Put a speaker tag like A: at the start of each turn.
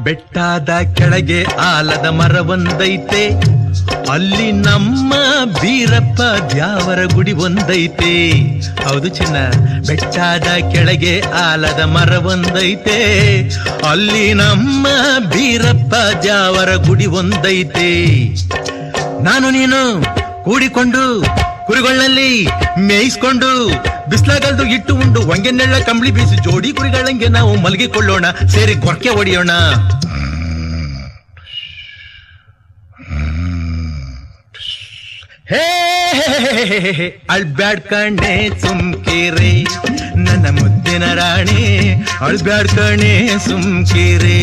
A: ಬೆಟ್ಟಾದ ಕೆಳಗೆ ಆಲದ ಮರವೊಂದೈತೆ, ಅಲ್ಲಿ ನಮ್ಮ ಬೀರಪ್ಪ ದ್ಯಾವರ ಗುಡಿ ಒಂದೈತೆ. ಹೌದು ಚಿನ್ನ, ಬೆಟ್ಟಾದ ಕೆಳಗೆ ಆಲದ ಮರವೊಂದೈತೆ, ಅಲ್ಲಿ ನಮ್ಮ ಬೀರಪ್ಪ ದ್ಯಾವರ ಗುಡಿ ಒಂದೈತೆ. ನಾನು ನೀನು ಕೂಡಿಕೊಂಡು ಕುರಿಗಳಲ್ಲಿ ಮೇಯಿಸ್ಕೊಂಡು ಬಿಸ್ಲಾಗಲ್ದು ಇಟ್ಟು ಉಂಡು ಒಂಗೆನ್ನೆಳ್ಳ ಕಂಬಳಿ ಬೀಸಿ ಜೋಡಿ ಕುರಿಗಳಂಗೆ ನಾವು ಮಲಗಿಕೊಳ್ಳೋಣ, ಸೇರಿ ಗೊರಕೆ ಹೊಡೆಯೋಣ. ಹೇ ಅಳ್ಬ್ಯಾಡ್ ಕಣೆ ಸುಮ್ಕೇರೆ ನನ್ನ ಮುದ್ದಿನ ರಾಣಿ, ಅಳ್ಬ್ಯಾಡ್ ಕಣೆ ಸುಮ್ಕೇರೆ.